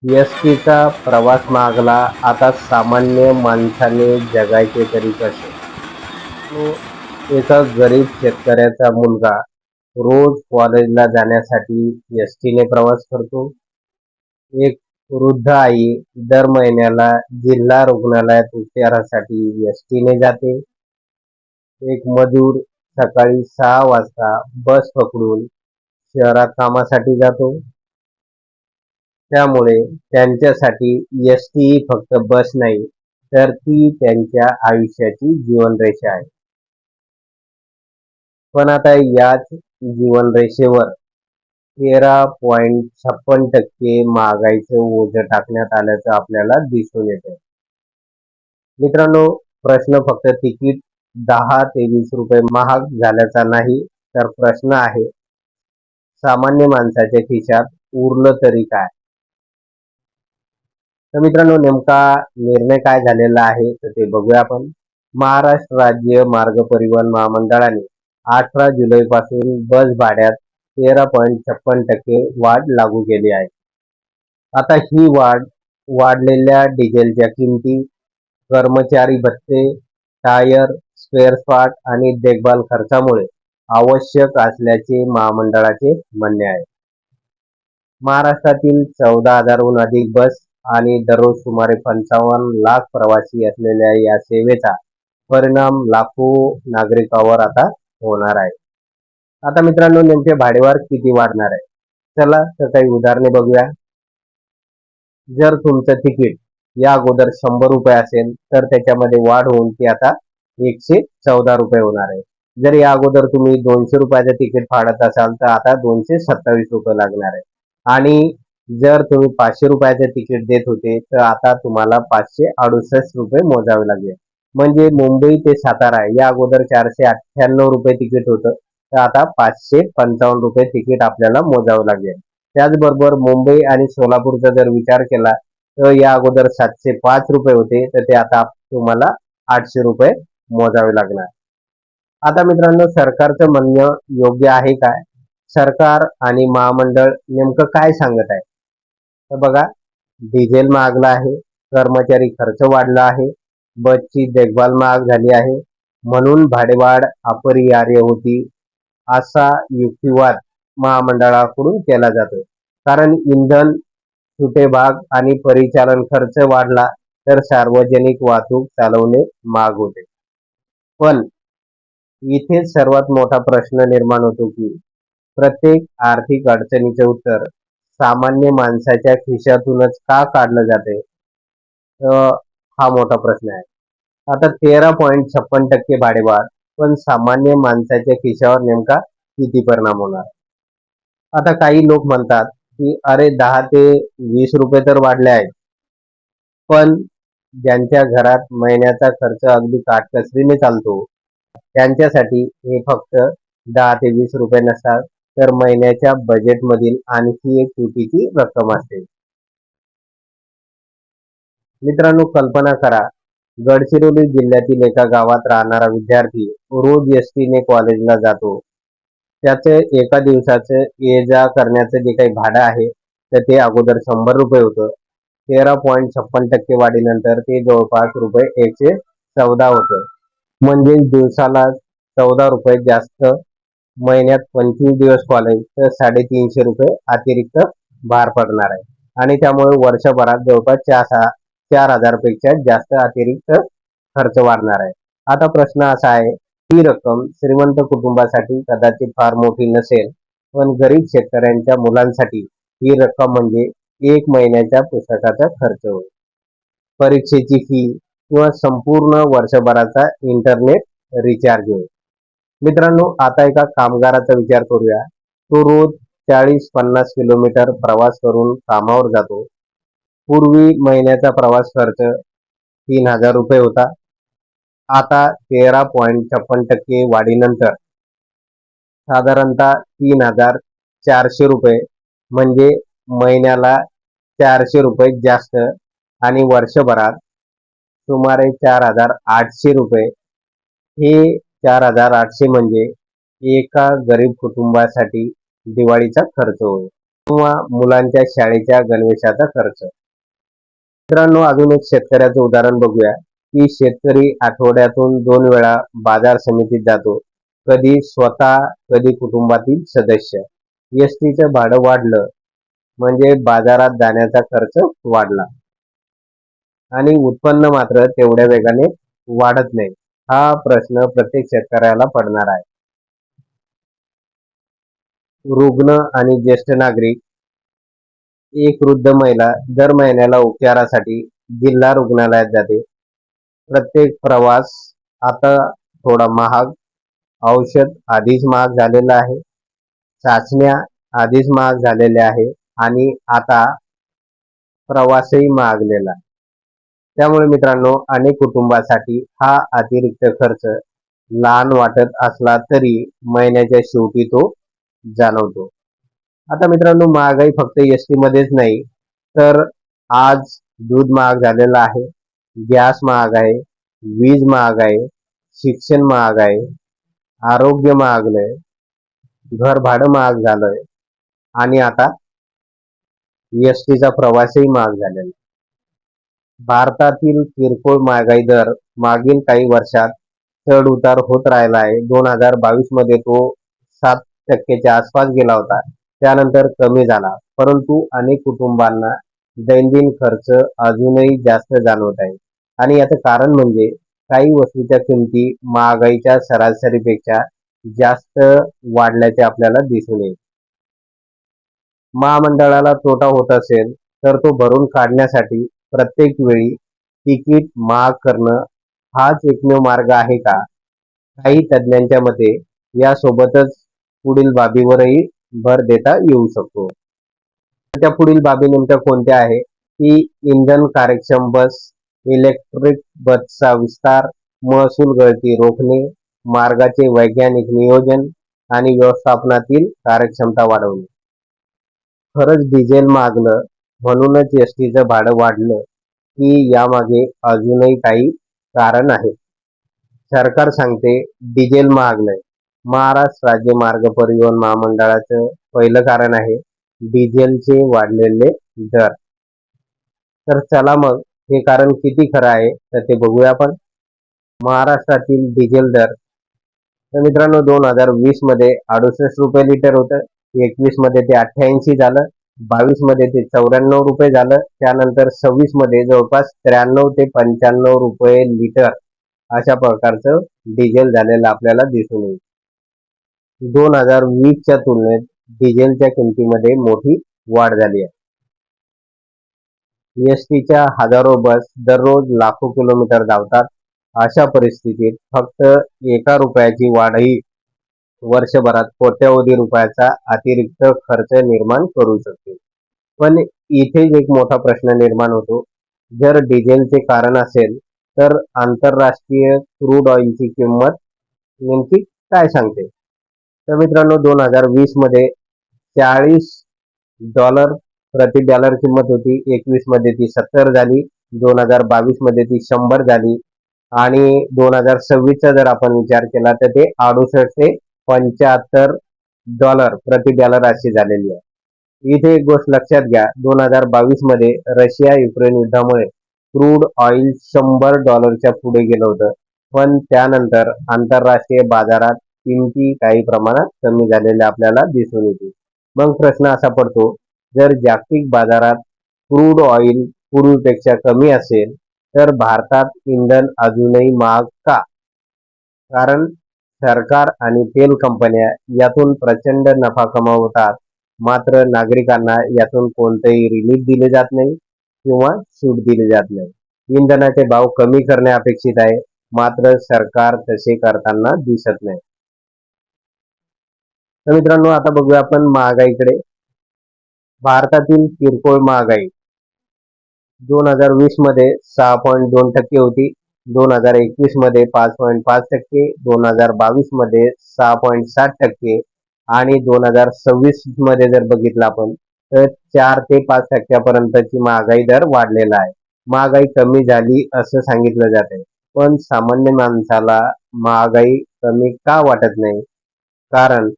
एसटीचा प्रवास मागला, आता सामान्य माणसाने जगायचे तरी कसे? तो एका गरीब शेतकऱ्याचा मुलगा रोज कॉलेजला जाण्यासाठी एसटीने प्रवास करतो. एक वृद्ध आई दर महिन्याला जिल्हा रुग्णालयात उपचारासाठी एसटीने जाते. एक मजूर सकाळी 6 वाजता बस पकडून शहरात कामासाठी जातो. त्यामुळे त्यांच्यासाठी एसटी ही फक्त बस नाही, तर ती त्यांच्या आयुष्याची जीवनरेषा आहे. पण आता याच जीवनरेषेवर 13.56% महागाईचं ओझं टाकण्यात आल्याचं आपल्याला दिसून येतं. मित्रांनो, प्रश्न फक्त तिकीट 10 ते 20 रुपये महाग झाल्याचा नाही, तर प्रश्न आहे सामान्य माणसाच्या खिशात उरलं तरी काय? तर मित्रांनो, नेमका निर्णय काय झालेला आहे तर ते बघूया आपण. महाराष्ट्र राज्य मार्ग परिवहन महामंडळाने 18 जुलैपासून बस भाड्यात 13.56% वाढ लागू केली आहे. आता ही वाढ वाढलेल्या डिझेलच्या किमती, कर्मचारी भत्ते, टायर, स्पेअर पार्ट आणि देखभाल खर्चामुळे आवश्यक असल्याचे महामंडळाचे म्हणणे आहे. महाराष्ट्रातील 14,000हून अधिक बस आणि दररोज सुमारे 55 लाख प्रवासी असलेल्या या सेवेचा परिणाम लाखो नागरिकांवर आता होणार आहे. आता मित्रांनो, नेमके भाडेवाढ किती वाढणार आहे? चला तर काही उदाहरणे बघूया. जर तुमचं तिकीट या अगोदर 100 रुपये असेल तर त्याच्यामध्ये वाढ होऊन ती आता 114 रुपये होणार आहे. जर या अगोदर तुम्ही 200 रुपयाचं तिकीट फाडत असाल तर आता 227 रुपये लागणार आहे. आणि जर तुम्ही 500 रुपयाचं तिकीट देत होते तर आता तुम्हाला 568 रुपये मोजावे लागेल. म्हणजे मुंबई ते सातारा या अगोदर 498 रुपये तिकीट होतं, तर आता 555 रुपये तिकीट आपल्याला मोजावं लागेल. त्याचबरोबर मुंबई आणि सोलापूरचा जर विचार केला तर या अगोदर 705 रुपये होते, तर ते आता तुम्हाला 800 रुपये मोजावे लागणार. आता मित्रांनो, सरकारचं म्हणणं योग्य आहे काय? सरकार आणि महामंडळ नेमकं काय सांगत आहे? तर बघा, डिझेल महागला आहे, कर्मचारी खर्च वाढला आहे, बसची देखभाल महाग झाली आहे, म्हणून भाडेवाढ अपरिहार्य होती, असा युक्तिवाद महामंडळाकडून केला जातो. कारण इंधन, सुटे भाग आणि परिचालन खर्च वाढला तर सार्वजनिक वाहतूक चालवणे महाग होते. पण इथेच सर्वात मोठा प्रश्न निर्माण होतो की प्रत्येक आर्थिक अडचणीचे उत्तर सामान्य माणसाच्या खिशातूनच का काढलं जाते? हा मोठा प्रश्न आहे. आता 13.56% भाडेवाढ, पण सामान्य माणसाच्या खिशावर नेमका किती परिणाम होणार? आता काही लोक म्हणतात की अरे 10 ते 20 रुपये तर वाढले आहेत, पण ज्यांच्या घरात महिन्याचा खर्च अगदी काटकसरीने चालतो त्यांच्यासाठी हे फक्त 10 ते 20 रुपये नसतात, तर महिन्याच्या बजेटमधील आणखी एक तुटीची रक्कम असते. मित्रांनो, कल्पना करा, गडचिरोली जिल्ह्यातील एका गावात राहणारा विद्यार्थी रोज एसटीने कॉलेजला जातो. त्याचे एका दिवसाचं ये जा करण्याचं जे काही भाडं आहे तर ते अगोदर 100 रुपये होतं. 13.56% वाढीनंतर ते जवळपास रुपये 114 होतं. म्हणजे दिवसाला 14 रुपये जास्त, महिन्यात 25 दिवस कॉलेज तर 350 रुपये अतिरिक्त भार पडणार आहे. आणि त्यामुळे वर्षभरात जवळपास 4,000 पेक्षा जास्त अतिरिक्त खर्च वाढणार आहे. आता प्रश्न असा आहे, ही रक्कम श्रीमंत कुटुंबासाठी कदाचित फार मोठी नसेल, पण गरीब शेतकऱ्यांच्या मुलांसाठी ही रक्कम म्हणजे 1 महिन्याच्या पुस्तकाचा खर्च होईल, परीक्षेची फी किंवा संपूर्ण वर्षभराचा इंटरनेट रिचार्ज होईल. मित्रांनो, आता एका कामगाराचा विचार करूया. तो रोज 40-50 किलोमीटर प्रवास करून कामावर जातो. पूर्वी महिन्याचा प्रवास खर्च 3,000 रुपये होता. आता 13.56% वाढीनंतर साधारणतः 3,400 रुपये, म्हणजे महिन्याला 400 रुपये जास्त, आणि वर्षभरात सुमारे 4,800 रुपये. हे 4,800 म्हणजे एका गरीब कुटुंबासाठी दिवाळीचा खर्च होईल. किंवा मुलांच्या शाळेच्या गणवेशाचा खर्च. मित्रांनो, अजून एक शेतकऱ्याचं उदाहरण बघूया की शेतकरी आठवड्यातून 2 वेळा बाजार समितीत जातो. कधी स्वतः, कधी कुटुंबातील सदस्य. एसटीचं भाडं वाढलं म्हणजे बाजारात जाण्याचा खर्च वाढला आणि उत्पन्न मात्र तेवढ्या वेगाने वाढत नाही. हा प्रश्न प्रत्येक शेतकऱ्याला पडणार आहे. रुग्ण आणि ज्येष्ठ नागरिक. एक वृद्ध महिला दर महिन्याला उपचारासाठी जिल्हा रुग्णालयात जाते. प्रत्येक प्रवास आता थोडा महाग, औषध आधीच महाग झालेलं आहे, चाचण्या आधीच महाग झालेल्या आहे आणि आता प्रवासही महागलेला आहे. त्यामुळे मित्रांनो, अनेक कुटुंबासाठी हा अतिरिक्त खर्च लहान वाटत असला तरी महिन्याच्या शेवटी तो जाणवतो. आता मित्रांनो, महागाई फक्त एसटी मध्येच नाही, तर आज दूध महाग झालेलं आहे, गॅस महाग आहे, वीज महाग आहे, शिक्षण महाग आहे, आरोग्य महागलंय, घर भाडं महाग झालंय आणि आता एसटीचा प्रवासही महाग झालेला आहे. भारतातील किरकोळ महागाई दर मागील काही वर्षात चढ उतार होत राहिला आहे. 2022 मध्ये तो 7% आसपास गेला होता. त्यानंतर कमी झाला, परंतु अनेक कुटुंबांना दैनंदिन खर्च अजूनही जास्त जाणवत आहे. आणि याचं कारण म्हणजे काही वस्तूच्या किमती महागाईच्या सरासरीपेक्षा जास्त वाढल्याचे आपल्याला दिसून येईल. महामंडळाला तोटा होत असेल तर तो भरून काढण्यासाठी प्रत्येक वेळी तिकीट महाग करणं हाच एकमेव मार्ग आहे का? काही तज्ज्ञांच्या मते यासोबतच पुढील बाबीवरही भर देता येऊ शकतो. त्या पुढील बाबी नेमक्या कोणत्या आहे की इंधन कार्यक्षम बस, इलेक्ट्रिक बसचा विस्तार, महसूल गळती रोखणे, मार्गाचे वैज्ञानिक नियोजन आणि व्यवस्थापनातील कार्यक्षमता वाढवणे. खरंच डिझेल महागलं म्हणूनच एसटीचं भाडं वाढलं की यामागे अजूनही काही कारण आहेत? सरकार सांगते डिझेल महागलंय. महाराष्ट्र राज्य मार्ग परिवहन महामंडळाचं पहिलं कारण आहे डिझेलचे वाढलेले दर. तर चला मग हे कारण किती खरं आहे तर ते बघूया आपण. महाराष्ट्रातील डिझेल दर. तर मित्रांनो, 2020 मध्ये 68 रुपये लिटर होतं, 21 मध्ये ते 88 झालं, 22 मध्ये ते 94 रुपये झालं, त्यानंतर 26 मध्ये जवळपास 93 ते 95 रुपये लिटर अशा प्रकारचं डिझेल झालेलं आपल्याला दिसून येईल. 2020च्या तुलनेत डिझेलच्या किमतीमध्ये मोठी वाढ झाली आहे. एसटीच्या हजारो बस दररोज लाखो किलोमीटर धावतात. अशा परिस्थितीत फक्त 1 रुपयाची वाढही वर्षभरात कोट्यवधी रुपयाचा अतिरिक्त खर्च निर्माण करू शकते. पण इथेच एक मोठा प्रश्न निर्माण होतो. जर डिझेलचे कारण असेल तर आंतरराष्ट्रीय क्रूड ऑइलची किंमत नेमकी काय सांगते? तर मित्रांनो, 2020 मध्ये $40 प्रति बॅरल किंमत होती. 21 मध्ये ती 70 झाली, 2022 मध्ये ती 100 झाली आणि 2026चा जर आपण विचार केला तर ते 68 ते $75 प्रति बॅरल अशी झालेली आहे. इथे एक गोष्ट लक्षात घ्या, 2022 मध्ये रशिया युक्रेन युद्धामुळे क्रूड ऑइल $100च्या पुढे गेलं होतं, पण त्यानंतर आंतरराष्ट्रीय बाजारात किमती काही प्रमाणात कमी झालेल्या आपल्याला दिसून येतील. मग प्रश्न असा पडतो, जर जागतिक बाजारात क्रूड ऑइल पूर्वीपेक्षा कमी असेल तर भारतात इंधन अजूनही महाग का? कारण सरकार आणि तेल कंपन्या यातून प्रचंड नफा कमावतात, मात्र नागरिकांना यातून कोणतेही रिलीफ दिले जात नाही किंवा सूट दिली जात नाही. इंधनाचे भाव कमी करणे अपेक्षित आहे, मात्र सरकार तसे करताना दिसत नाही. तर मित्रांनो, आता बघूया आपण महागाईकडे. भारतातील किरकोळ महागाई 2020 मध्ये 6.2% होती, 2021 मध्ये 5.5%, 2022 मध्ये 6.7% आणि 2026 मध्ये जर बघितलं आपण तर 4 ते 5% महागाई दर वाढलेला आहे. महागाई कमी झाली असं सांगितलं जाते, पण सामान्य माणसाला महागाई कमी का वाटत नाही? कारण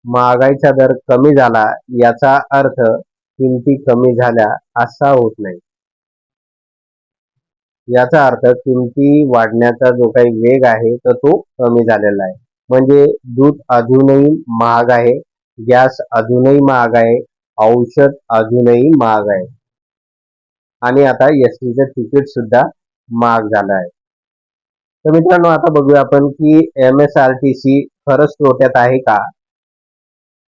महागाईचा दर कमी झाला याचा अर्थ किमती कमी झाल्या असा होत नाही. याचा अर्थ किमती वाढण्याचा जो काही वेग आहे तर तो कमी झालेला आहे. म्हणजे दूध अजूनही महाग आहे, गॅस अजूनही महाग आहे, औषध अजूनही महाग आहे आणि आता एसटीचं तिकीट सुद्धा महाग झालं आहे. तर मित्रांनो, आता बघूया आपण की MSRTC खरंच तोट्यात आहे का?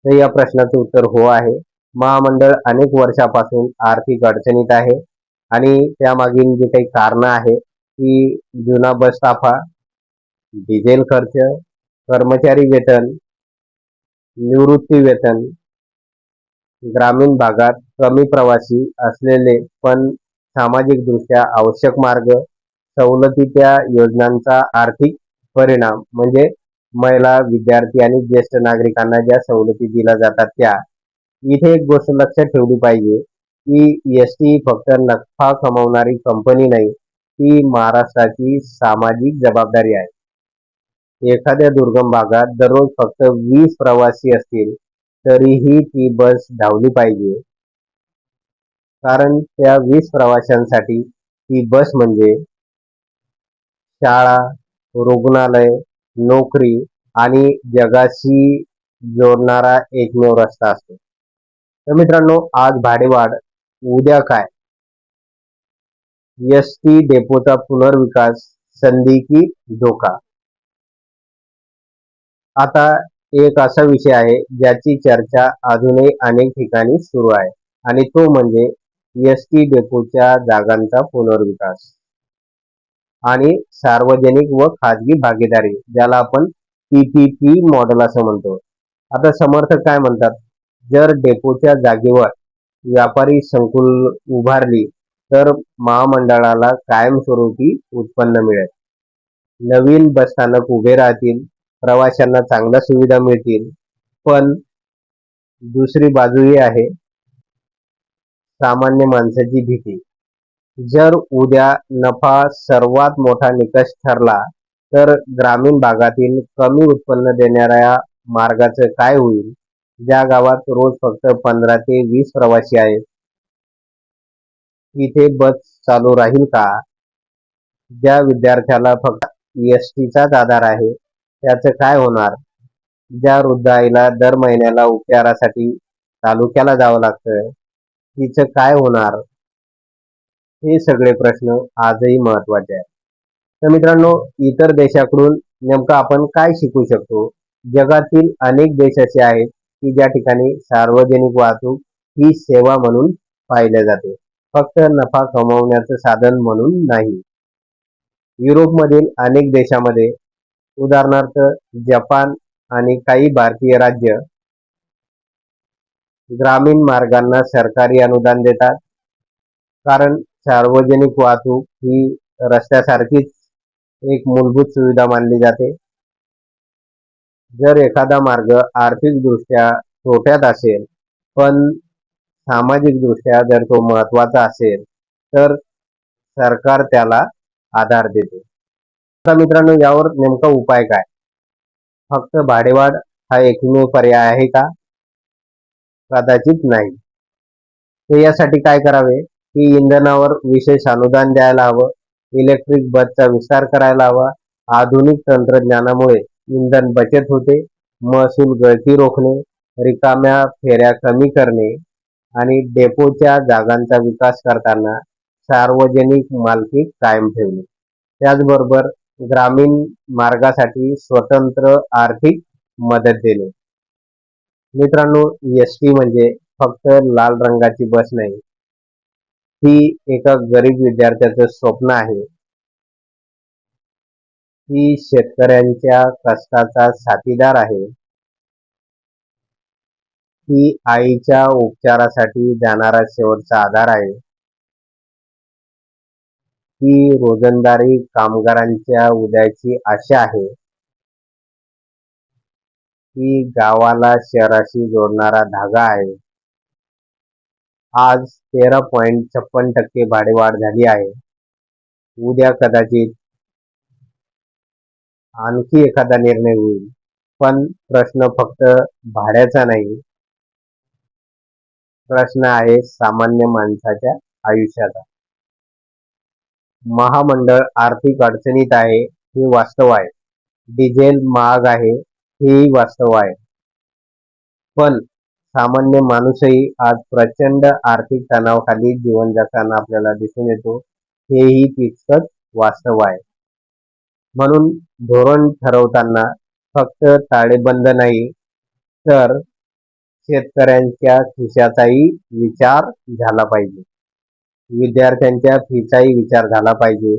तर या प्रश्नाचं उत्तर हो आहे. महामंडळ अनेक वर्षापासून आर्थिक अडचणीत आहे आणि त्यामागील जी काही कारणं आहेत ती जुना बस ताफा, डिझेल खर्च, कर्मचारी वेतन, निवृत्ती वेतन, ग्रामीण भागात कमी प्रवासी असलेले पण सामाजिकदृष्ट्या आवश्यक मार्ग, सवलतीच्या योजनांचा आर्थिक परिणाम म्हणजे महिला, विद्यार्थी आणि ज्येष्ठ नागरिकांना ज्या सवलती दिल्या जातात त्या. इथे एक गोष्ट लक्षात ठेवली पाहिजे की एसटी फक्त नफा कमवणारी कंपनी नाही, ती महाराष्ट्राची सामाजिक जबाबदारी आहे. एखाद्या दुर्गम भागात दररोज फक्त 20 प्रवासी असतील तरीही ती बस धावली पाहिजे, कारण त्या 20 प्रवाशांसाठी ती बस म्हणजे शाळा, रुग्णालय, नोकरी आणि जगाशी जोडणारा एकमेव रस्ता असतो. तर मित्रांनो, आज भाडेवाढ, उद्या काय? एसटी डेपोचा पुनर्विकास, संधी की धोका? आता एक असा विषय आहे ज्याची चर्चा अजूनही अनेक ठिकाणी सुरू आहे आणि तो म्हणजे एसटी डेपोच्या जागांचा पुनर्विकास आणि सार्वजनिक व खाजगी भागीदारी, ज्याला आपण PPP मॉडेल असं म्हणतो. आता समर्थक काय म्हणतात, जर डेपोच्या जागेवर व्यापारी संकुल उभारली तर महामंडळाला कायमस्वरूपी उत्पन्न मिळेल, नवीन बसस्थानक उभे राहतील, प्रवाशांना चांगल्या सुविधा मिळतील. पण दुसरी बाजूही आहे, सामान्य माणसाची भीती. जर उद्या नफा सर्वात मोठा निकष ठरला तर ग्रामीण भागातील कमी उत्पन्न देणाऱ्या मार्गाचं काय होईल? ज्या गावात रोज फक्त 15 ते 20 प्रवासी आहेत, तिथे बस चालू राहील का? ज्या विद्यार्थ्याला फक्त एसटीचाच आधार आहे त्याचं काय होणार? ज्या वृद्ध आईला दर महिन्याला उपचारासाठी तालुक्याला जावं लागतं, तिचं काय होणार? हे सगळे प्रश्न आजही महत्त्वाचे आहेत. तर मित्रांनो, इतर देशाकडून नेमकं आपण काय शिकू शकतो? जगातील अनेक देश असे आहेत की ज्या ठिकाणी सार्वजनिक वाहतूक ही सेवा म्हणून पाहिले जाते, फक्त नफा कमवण्याचं साधन म्हणून नाही. युरोपमधील अनेक देशामध्ये, उदाहरणार्थ जपान आणि काही भारतीय राज्य, ग्रामीण मार्गांना सरकारी अनुदान देतात, कारण सार्वजनिक वाहतूक ही रस्त्यासारखीच एक मूलभूत सुविधा मानली जाते. जर एखादा मार्ग आर्थिकदृष्ट्या तोट्यात असेल पण सामाजिकदृष्ट्या जर तो महत्त्वाचा असेल तर सरकार त्याला आधार देते. आता मित्रांनो, यावर नेमका उपाय काय? फक्त भाडेवाढ हा एकमेव पर्याय आहे का? कदाचित नाही. तर यासाठी काय करावे की इंधनावर विशेष अनुदान द्यायला हवं, इलेक्ट्रिक बसचा विस्तार करायला हवा, आधुनिक तंत्रज्ञानामुळे इंधन बचत होते, महसूल गळती रोखणे, रिकाम्या फेऱ्या कमी करणे आणि डेपोच्या जागांचा विकास करताना सार्वजनिक मालकी कायम ठेवणे. त्याचबरोबर ग्रामीण मार्गासाठी स्वतंत्र आर्थिक मदत देणे. मित्रांनो, एसटी म्हणजे फक्त लाल रंगाची बस नाही, ही एका गरीब विद्यार्थ्याचं स्वप्न आहे. ही शेतकऱ्यांच्या कष्टाचा साथीदार आहे. ही आईच्या उपचारासाठी जाणारा शेवटचा आधार आहे. ही रोजंदारी कामगारांच्या उद्याची आशा आहे. ही गावाला शहराशी जोडणारा धागा आहे. आज 13.56% भाडेवाढ झाली आहे. उद्या कदाचित आणखी एखादा निर्णय होईल. पण प्रश्न फक्त भाड्याचा नाही, प्रश्न आहे सामान्य माणसाच्या आयुष्याचा. महामंडळ आर्थिक अडचणीत आहे हे वास्तव आहे. डिझेल महाग आहे हेही वास्तव आहे. पण सामान्य माणूसही आज प्रचंड आर्थिक तणावाखाली जीवन जगताना आपल्याला दिसून येतो, हेही तितकंच वास्तव आहे. म्हणून धोरण ठरवताना फक्त ताळेबंद नाही, तर शेतकऱ्यांच्या खिशाचाही विचार झाला पाहिजे. विद्यार्थ्यांच्या फीचाही विचार झाला पाहिजे.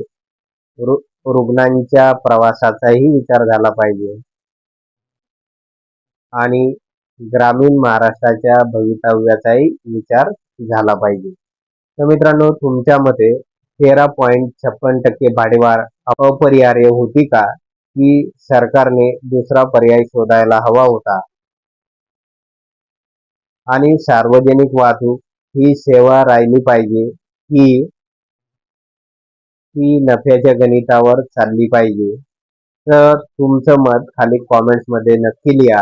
रुग्णांच्या प्रवासाचाही विचार झाला पाहिजे आणि ग्रामीण महाराष्ट्राच्या भवितव्याचाही विचार झाला पाहिजे. तर मित्रांनो, तुमच्या मते 13.56% भाडेवाढ अपरिहार्य होती का, की सरकारने दुसरा पर्याय शोधायला हवा होता? आणि सार्वजनिक वाहतूक ही सेवा राहिली पाहिजे की ती नफ्याच्या गणितावर चालली पाहिजे? तर तुमचं मत खाली कॉमेंट्समध्ये नक्की लिहा.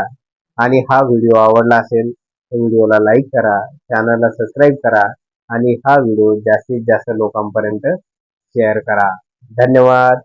आणि हा व्हिडिओ आवडला असेल तर व्हिडिओला लाईक करा, चॅनलला सबस्क्राईब करा आणि हा व्हिडिओ जास्तीत जास्त लोकांपर्यंत शेअर करा. धन्यवाद.